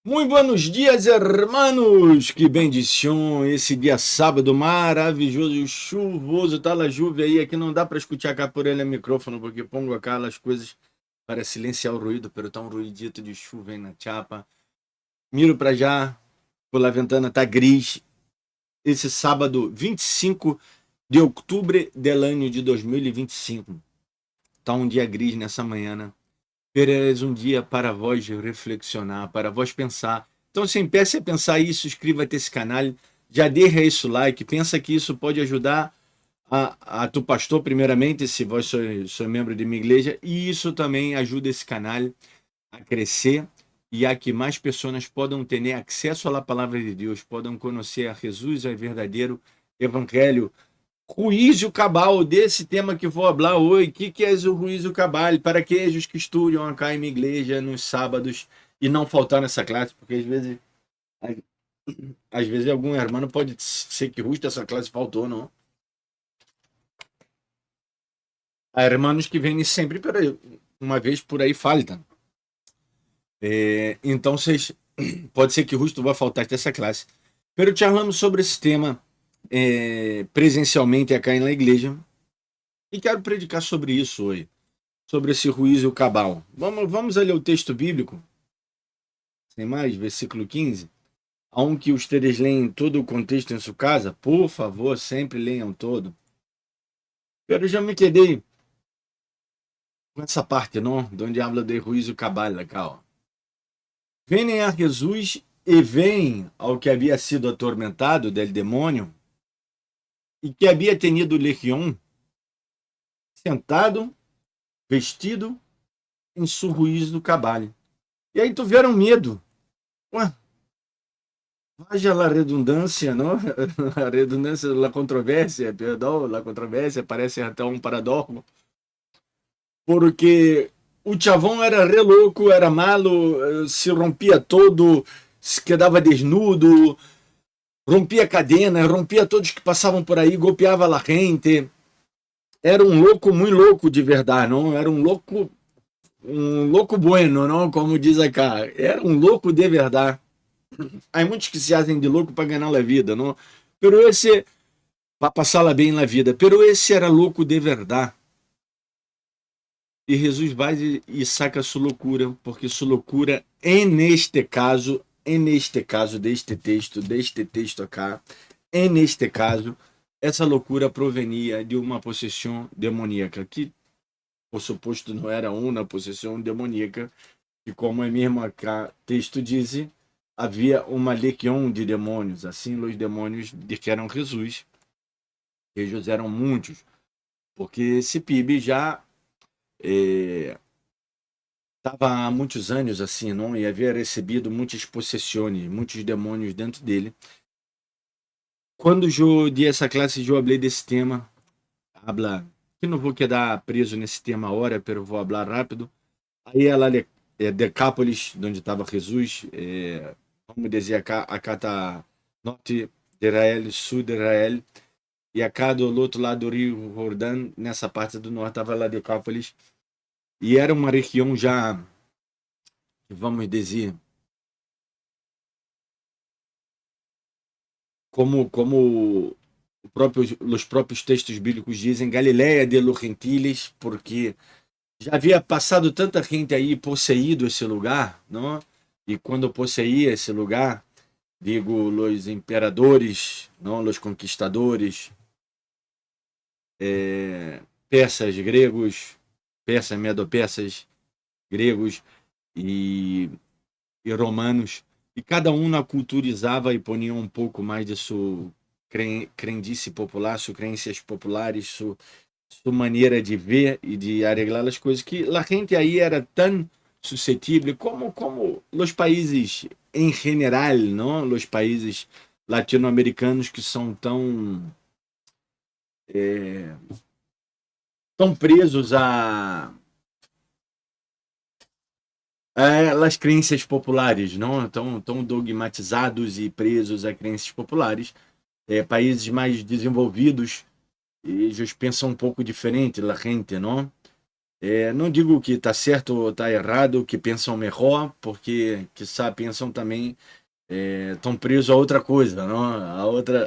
Muito buenos dias, hermanos! Que bendição! Esse dia sábado maravilhoso, chuvoso, tá la lluvia aí. Aqui não dá para escutar cá por ele o microfone, porque pongo aquelas coisas para silenciar o ruído, pero tá um ruidito de chuva aí na chapa. Miro para já, por la ventana tá gris. Esse sábado, 25 de outubro del ano de 2025. Tá um dia gris nessa manhã, né? Terás um dia para vós reflexionar, para vós pensar. Então, se empeça a pensar isso, inscreva-te esse canal, já deixa isso like, pensa que isso pode ajudar a tu pastor, primeiramente, se vós sois membro de minha igreja, e isso também ajuda esse canal a crescer e a que mais pessoas possam ter acesso à palavra de Deus, possam conhecer a Jesus, o verdadeiro evangelho. Juízo cabal, desse tema que vou falar hoje. O que é o juízo cabal? Para aqueles que estudam acá em minha igreja nos sábados e não faltar nessa classe, porque às vezes algum irmão pode ser que justo essa classe faltou, não. Há irmãos que vêm sempre uma vez por aí faltam. Então, pode ser que justo vai faltar dessa classe. Pero charlamos sobre esse tema presencialmente acá na igreja e quero predicar sobre isso hoje. Sobre esse juízo cabal. Vamos ler o texto bíblico, sem mais, versículo 15. Aunque os três leem todo o contexto em sua casa, por favor, sempre leiam todo. Eu já me quedei com essa parte, não? Onde habla de juízo cabal, legal. Vêm a Jesus e veem ao que havia sido atormentado del demônio e que havia tenido legião, sentado, vestido em seu juízo cabal. E aí tiveram medo. Ué, haja a redundância, não? A redundância da controvérsia, perdão, a controvérsia parece até um paradoxo, porque o chavão era re louco, era malo, se rompia todo, se quedava desnudo, rompia cadena, rompia todos que passavam por aí, golpeava a gente. Era um louco muito louco de verdade, não? Era um louco bueno, não? Como diz acá. Era um louco de verdade. Há muitos que se fazem de louco para ganhar a vida, não? Pero esse, para passá-la bem na vida. Pero esse era louco de verdade. E Jesus vai e saca sua loucura, porque sua loucura, neste caso deste texto acá, neste caso, essa loucura provenia de uma possessão demoníaca, que, por suposto, não era uma possessão demoníaca, e como é mesmo acá texto diz, havia uma legião de demônios, assim os demônios de que eram Jesus. Eles eram muitos, porque esse PIB já estava há muitos anos assim, não? E havia recebido muitas possessões, muitos demônios dentro dele. Quando eu di essa classe, eu falei desse tema, habla, que não vou quedar preso nesse tema agora, pero vou falar rápido. Aí ela Decápolis, onde estava Jesus, vamos dizer, acá está norte de Israel, sul de Israel, e acá do outro lado do Rio Jordão, nessa parte do norte, estava lá Decápolis, e era uma região já, vamos dizer, como os próprios textos bíblicos dizem, Galileia de los Gentiles, porque já havia passado tanta gente aí possuído esse lugar, não? E quando possuía esse lugar, digo, os imperadores, não, os conquistadores, persas, gregos, persas, medo-persas, gregos e, e romanos, e cada um na culturizava e ponia um pouco mais de sua crendice popular, suas crenças populares, sua maneira de ver e de arreglar as coisas, que a gente aí era tão suscetível como os países em geral, não? Os países latino-americanos que são tão presos a crenças populares, não? Tão dogmatizados e presos a crenças populares. Países mais desenvolvidos, eles pensam um pouco diferente, la gente, não? Não digo que está certo ou está errado, que pensam melhor, porque quizá pensam também estão presos a outra coisa, não?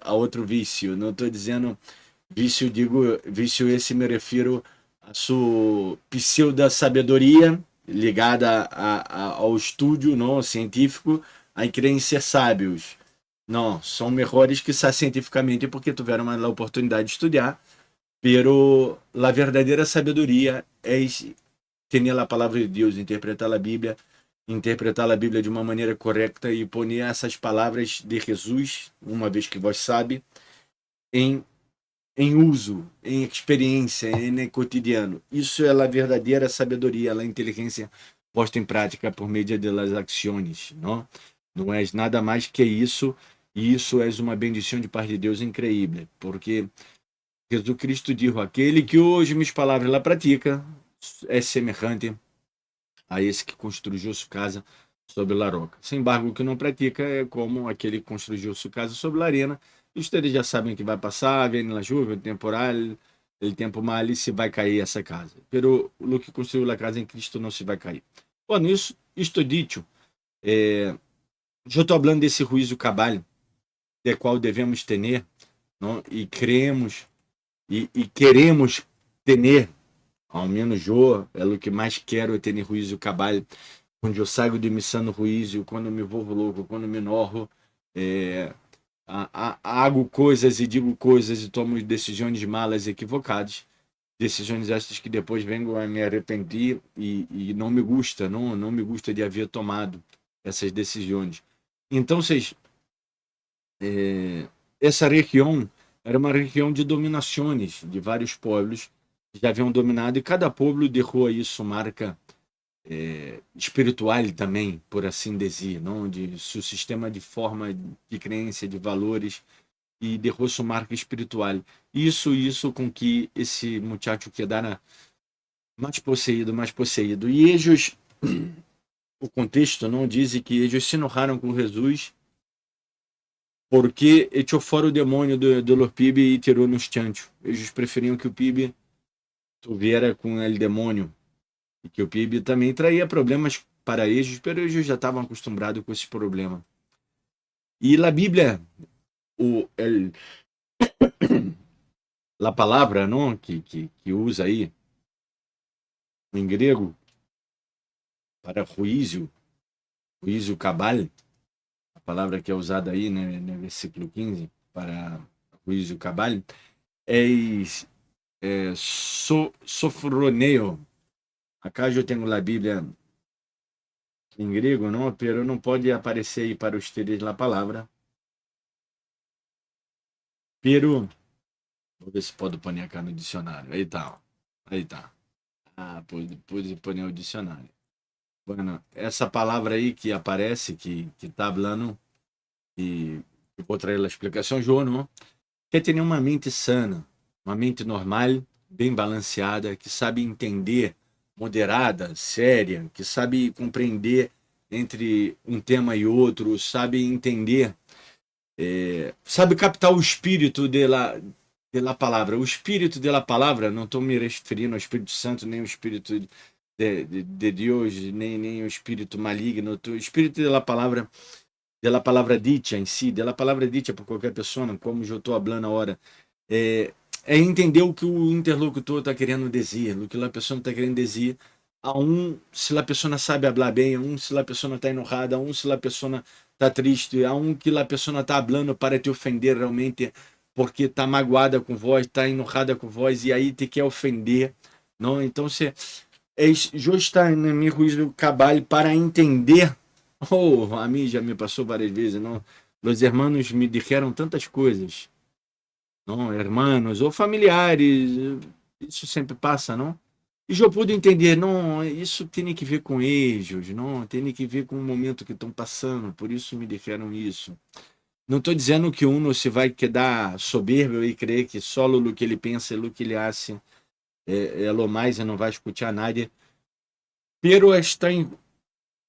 A outro vício. Não estou dizendo vício, digo vício esse me refiro à sua pseudo sabedoria ligada ao estudo, não, científico, a querem ser sábios. Não, são melhores que cientificamente porque tiveram a oportunidade de estudar, pero a verdadeira sabedoria é ter a palavra de Deus, interpretar a Bíblia de uma maneira correta e pôr essas palavras de Jesus, uma vez que vós sabe, em, em uso, em experiência, em cotidiano. Isso é a verdadeira sabedoria, a inteligência posta em prática por meio das ações, não? Não é nada mais que isso, e isso é uma bendição de parte de Deus incrível, porque Jesus Cristo disse: aquele que hoje minhas palavras lá pratica é semelhante a esse que construiu sua casa sobre a roca. Sem embargo, o que não pratica é como aquele que construiu sua casa sobre a arena. E vocês já sabem que vai passar, vem a chuva, o temporal, o tempo mal, e se vai cair essa casa. Pero o que construiu a casa em Cristo não se vai cair. Bom, isso, isto dito, eu estou falando desse juízo cabal, de qual devemos ter, não? E queremos, e queremos ter, ao menos eu, é o que mais quero é ter juízo cabal, onde eu saio de missão no juízo, quando me volvo louco, quando me enojo, hago coisas e digo coisas e tomo decisões malas equivocadas, decisões estas que depois vengo a me arrepender e não me gusta, não me gusta de haver tomado essas decisões. Então, vocês, essa região era uma região de dominações de vários povos que já haviam dominado e cada povo deixou aí sua marca espiritual também, por assim dizer, não? De seu sistema de forma de crença, de valores e deixou sua marca espiritual. Isso com que esse muchacho quedara mais possuído. E eles, o contexto não diz que eles se enojaram com Jesus porque echou fora o demônio do PIB e tirou nos chanchos. Eles preferiam que o PIB tivera com o demônio e que o PIB também traía problemas para eles, mas eles já estavam acostumados com esse problema. E a Bíblia, a palavra não, que usa aí, em grego, para juízo cabal, a palavra que é usada aí, né, no versículo 15, para juízo cabal, sofroneo. Acá eu tenho a Bíblia em grego, não, pero não pode aparecer aí para ustedes a palavra. Pero, vou ver se pode pôr aqui no dicionário. Aí tá, aí tá. Pude pôr o dicionário. Bueno, essa palavra aí que aparece, que tá falando, e eu vou trazer a explicação, João, não? Quer ter uma mente sana, uma mente normal, bem balanceada, que sabe entender, moderada, séria, que sabe compreender entre um tema e outro, sabe entender, sabe captar o espírito da palavra. O espírito da palavra, não estou me referindo ao Espírito Santo, nem o Espírito de Deus, nem o espírito maligno, o espírito da palavra dita em si, da palavra dita por qualquer pessoa, como eu estou falando agora, é entender o que o interlocutor está querendo dizer, o que a pessoa está querendo dizer, se a pessoa sabe falar bem, se a pessoa está enojada, se a pessoa está triste, que a pessoa está falando para te ofender realmente, porque está magoada com voz, está enojada com voz, e aí te quer ofender, não? Então, eu está no meu juízo cabal para entender. Oh, a mim já me passou várias vezes, não? Os irmãos me disseram tantas coisas, não? Irmãos ou familiares, isso sempre passa, não? E eu pude entender, não, isso tem que ver com eles, não? Tem que ver com o momento que estão passando, por isso me disseram isso. Não estou dizendo que uno se vai quedar soberbo e crer que só o que ele pensa, o que ele acha, é lo mais e não vai escutar nada. Pero está em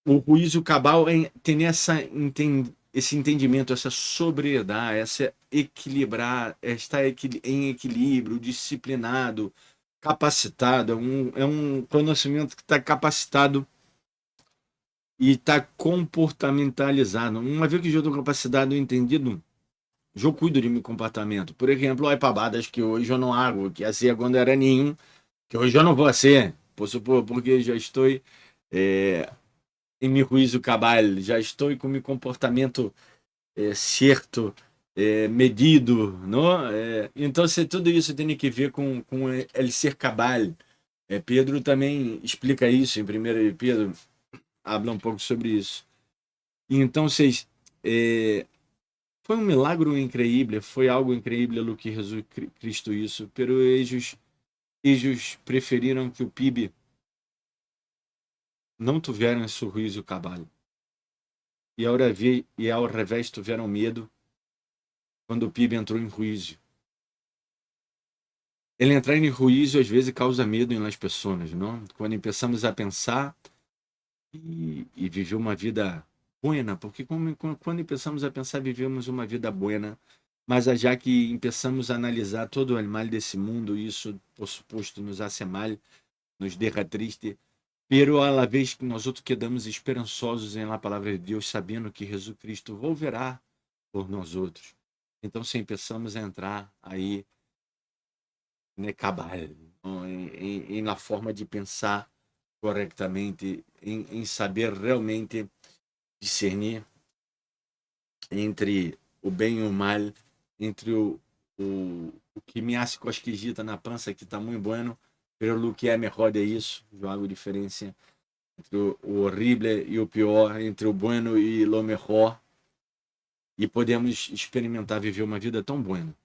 o juízo cabal tem esse entendimento, essa sobriedade, essa equilibrar, estar em equilíbrio, disciplinado, capacitado, é um conhecimento que está capacitado e está comportamentalizado. Uma vez que eu estou capacitado e entendido, eu cuido de meu comportamento. Por exemplo, as pabadas que hoje eu não hago, que assim quando era nenhum, que hoje eu não vou ser, por supor, porque já estou em meu juízo cabal, já estou com meu comportamento certo, medido, não? Então, se tudo isso tem que ver com ele ser cabal. Pedro também explica isso em 1 Pedro, habla um pouco sobre isso. Então, vocês, foi um milagre incrível, foi algo incrível o que Jesus Cristo isso, pero eles preferiram que o PIB não tiveram esse sorriso cabal. E ao revés tiveram medo quando o PIB entrou em juízo. Ele entrar em juízo às vezes causa medo nas pessoas, não? Quando começamos a pensar e viver uma vida buena, porque quando começamos a pensar, vivemos uma vida buena, mas já que começamos a analisar todo o mal desse mundo, isso, por suposto, nos hace mal, nos deixa triste, pero a la vez que nós outros quedamos esperançosos em la palavra de Deus, sabendo que Jesus Cristo volverá por nós outros. Então, se começamos a entrar aí, né, cabal, na forma de pensar corretamente, em saber realmente discernir entre o bem e o mal, entre o que me hace cosquillita na pança, que está muito bueno, pero o que é melhor é isso, eu hago diferença entre o horrível e o pior, entre o bueno e o melhor, e podemos experimentar viver uma vida tão buena.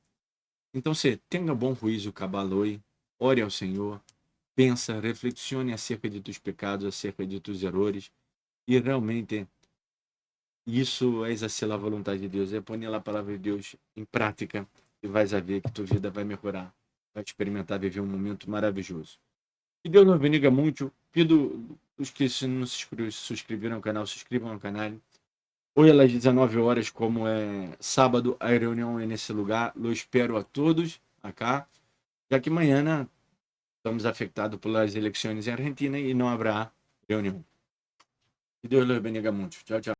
Então, se tenha bom juízo, cabaloi, ore ao Senhor, pensa, reflexione acerca de tus pecados, acerca de tus errores, e realmente isso é exercer a vontade de Deus, é pôr a palavra de Deus em prática e vais a ver que tua vida vai melhorar, vai experimentar viver um momento maravilhoso. Que Deus nos bendiga muito. Pido os que não se subscreveram ao canal, se inscrevam ao canal. Hoje às 19 horas, como é sábado, a reunião é nesse lugar. Eu espero a todos acá, já que amanhã, né, estamos afetados pelas eleições em Argentina e não haverá reunião. Que Deus nos bendiga muito. Tchau, tchau.